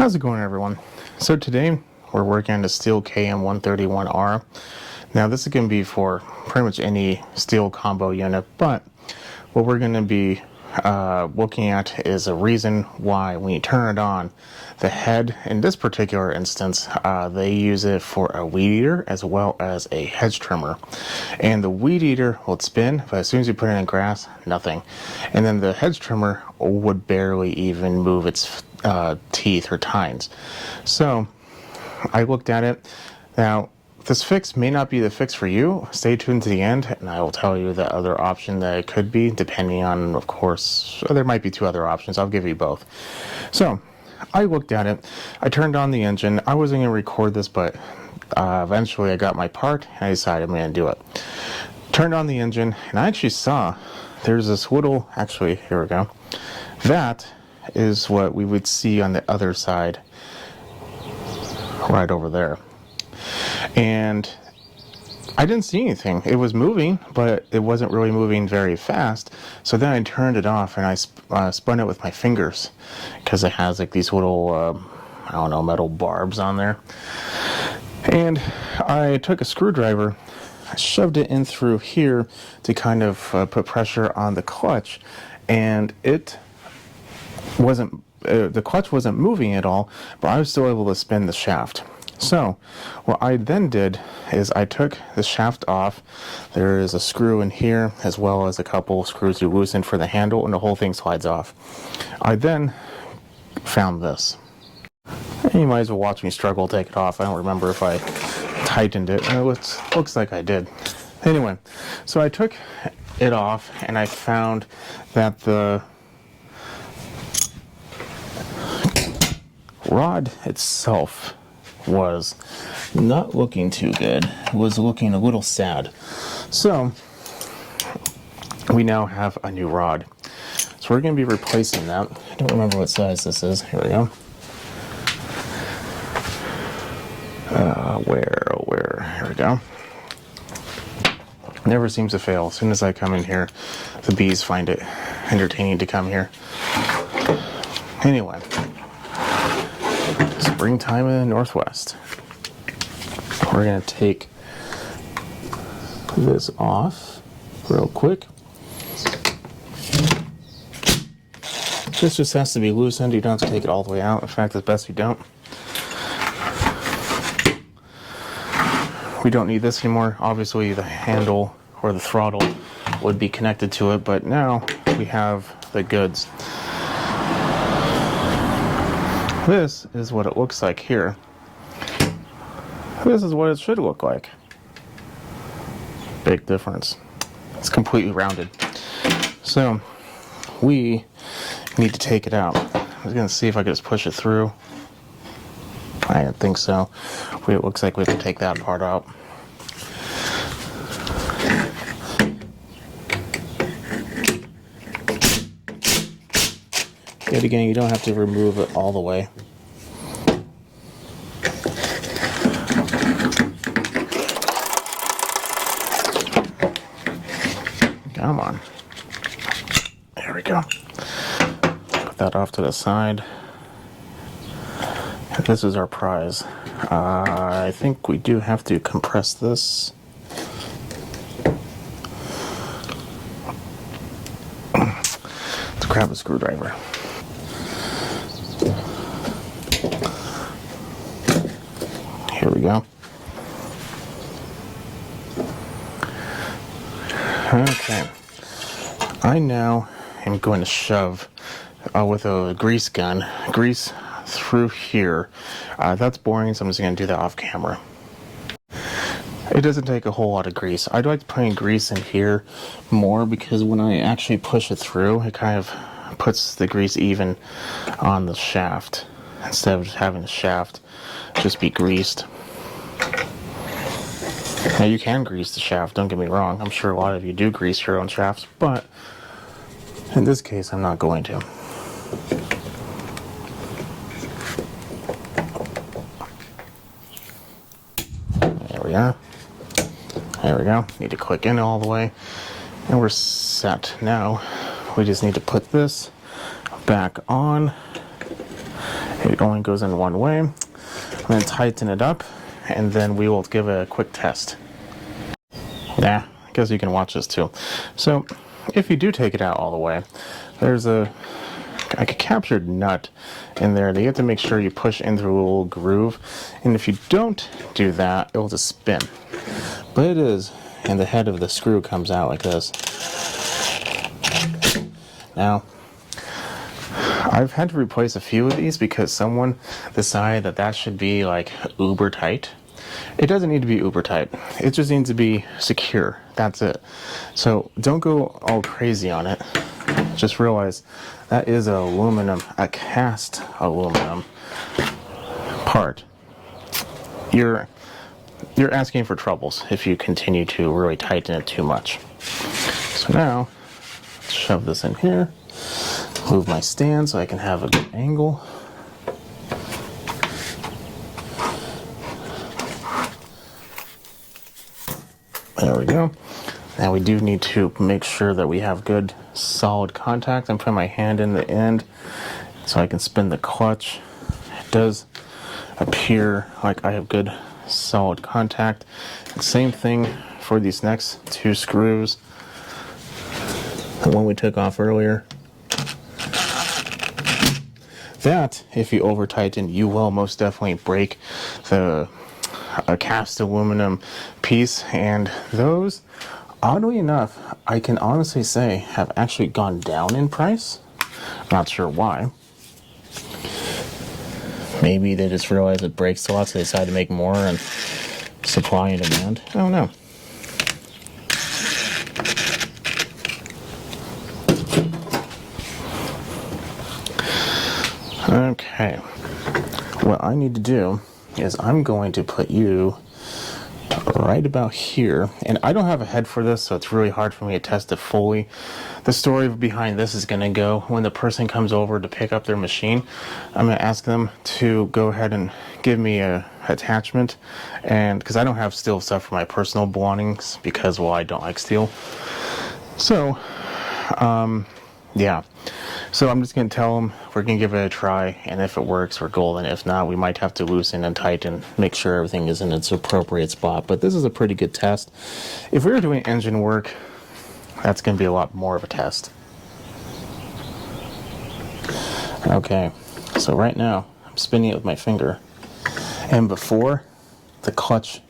How's it going, everyone? So today we're working on the Stihl KM131R. Now this is going to be for pretty much any Stihl combo unit, but what we're going to be looking at is a reason why when you turn it on, the head, in this particular instance, they use it for a weed eater as well as a hedge trimmer. And the weed eater will spin, but as soon as you put it in grass, nothing. And then the hedge trimmer would barely even move its teeth or tines. So I looked at it. Now, this fix may not be the fix for you. Stay tuned to the end, and I will tell you the other option that it could be, depending on, of course, there might be two other options. I'll give you both. So, I looked at it. I turned on the engine. I wasn't going to record this, but eventually I got my part, and I decided I'm going to do it. Turned on the engine, and I actually saw there's this little, actually, here we go. That is what we would see on the other side, right over there. And I didn't see anything. It was moving, but it wasn't really moving very fast. So then I turned it off and I spun it with my fingers because it has like these little, I don't know, metal barbs on there. And I took a screwdriver, I shoved it in through here to kind of put pressure on the clutch, and it wasn't, the clutch wasn't moving at all, but I was still able to spin the shaft. So what I then did is I took the shaft off. There is a screw in here as well as a couple screws you loosen for the handle, and the whole thing slides off. I then found this. And you might as well watch me struggle to take it off. I don't remember if I tightened it. It looks like I did. Anyway, so I took it off and I found that the rod itself was not looking too good. It was looking a little sad. So we now have a new rod. So we're going to be replacing that. I don't remember what size this is. Here we go. Where? Here we go. Never seems to fail. As soon as I come in here, the bees find it entertaining to come here. Anyway. Springtime in the Northwest. We're going to take this off real quick. This just has to be loosened. You don't have to take it all the way out. In fact, it's best you don't. We don't need this anymore. Obviously, the handle or the throttle would be connected to it, but now we have the goods. This is what it looks like here. This is what it should look like. Big difference. It's completely rounded. So we need to take it out. I was going to see if I could just push it through. I didn't think so. It looks like we have to take that part out. Yet again, you don't have to remove it all the way. Come on. There we go. Put that off to the side. This is our prize. I think we do have to compress this. Let's grab a screwdriver. Here we go. Okay. I now am going to shove with a grease gun, grease through here. That's boring, so I'm just going to do that off camera. It doesn't take a whole lot of grease. I'd like to put grease in here more because when I actually push it through, it kind of puts the grease even on the shaft instead of just having the shaft just be greased. Now you can grease the shaft, don't get me wrong. I'm sure a lot of you do grease your own shafts, but in this case I'm not going to. There we are. There we go. Need to click in all the way. And we're set. Now we just need to put this back on It only goes in one way. I'm going to tighten it up, and then we will give it a quick test. Yeah, I guess you can watch this too. So, if you do take it out all the way, there's a captured nut in there that you have to make sure you push in through a little groove. And if you don't do that, it will just spin. But it is, and the head of the screw comes out like this. Now, I've had to replace a few of these because someone decided that that should be like uber tight. It doesn't need to be uber tight. It just needs to be secure. That's it. So don't go all crazy on it. Just realize that is aluminum, a cast aluminum part. You're asking for troubles if you continue to really tighten it too much. So now, let's shove this in here. Move my stand so I can have a good angle. There we go. Now we do need to make sure that we have good solid contact. I'm putting my hand in the end so I can spin the clutch. It does appear like I have good solid contact. Same thing for these next two screws. The one we took off earlier. That, if you over tighten, you will most definitely break the cast aluminum piece, and those, oddly enough, I can honestly say have actually gone down in price. Not sure why. Maybe they just realized it breaks a lot, so they decided to make more, and supply and demand. I don't know. Okay, what I need to do is I'm going to put you right about here, and I don't have a head for this, so it's really hard for me to test it fully. The story behind this is going to go when the person comes over to pick up their machine. I'm going to ask them to go ahead and give me a attachment, and because I don't have Stihl stuff for my personal belongings because, well, I don't like Stihl. So yeah, so I'm just going to tell them we're going to give it a try, and if it works, we're golden. If not, we might have to loosen and tighten, make sure everything is in its appropriate spot. But this is a pretty good test. If we were doing engine work, that's going to be a lot more of a test. Okay, so right now, I'm spinning it with my finger. And before, the clutch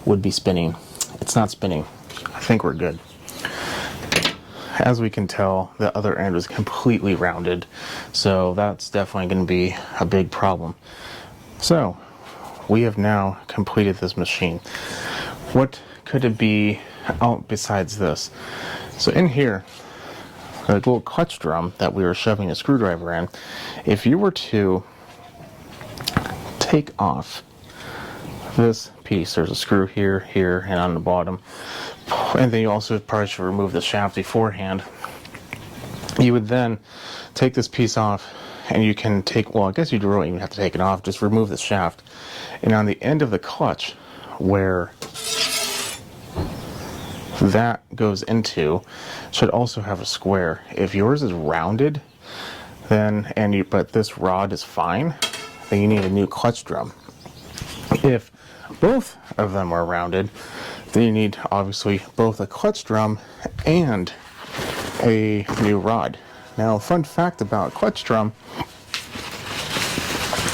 would be spinning. It's not spinning. I think we're good. As we can tell, the other end was completely rounded, so that's definitely going to be a big problem. So, we have now completed this machine. What could it be besides this? So in here, the little clutch drum that we were shoving a screwdriver in, if you were to take off this piece, there's a screw here, here, and on the bottom, and then you also probably should remove the shaft beforehand. You would then take this piece off, and you can take, well, I guess you don't even have to take it off, just remove the shaft. And on the end of the clutch, where that goes into, should also have a square. If yours is rounded, then, but this rod is fine, then you need a new clutch drum. If both of them are rounded, then you need obviously both a clutch drum and a new rod. Now, fun fact about clutch drum,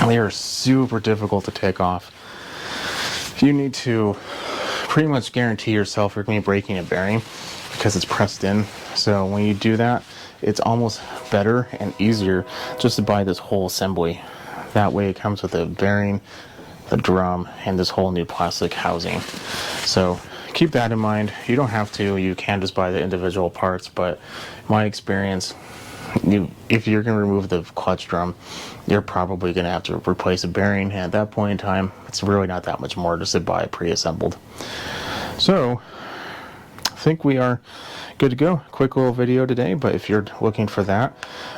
they are super difficult to take off. You need to pretty much guarantee yourself you're going to be breaking a bearing because it's pressed in. So when you do that, it's almost better and easier just to buy this whole assembly. That way it comes with a bearing, the drum, and this whole new plastic housing. So keep that in mind. You don't have to, you can just buy the individual parts, but my experience, if you're going to remove the clutch drum, you're probably going to have to replace a bearing, and at that point in time, it's really not that much more just to buy it pre-assembled. So I think we are good to go. Quick little video today, but if you're looking for that,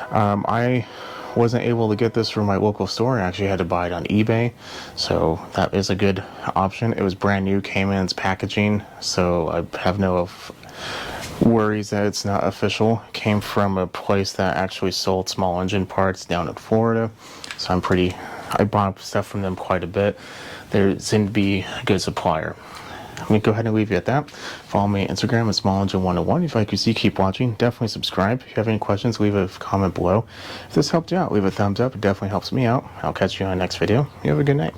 I wasn't able to get this from my local store. I actually had to buy it on eBay, so that is a good option. It was brand new, came in its packaging, so I have no worries that it's not official. Came from a place that actually sold small engine parts down in Florida. So I bought stuff from them quite a bit. They seem to be a good supplier. I'm going to go ahead and leave you at that. Follow me on Instagram at smallengine101. If you like to see, keep watching. Definitely subscribe. If you have any questions, leave a comment below. If this helped you out, leave a thumbs up. It definitely helps me out. I'll catch you on the next video. You have a good night.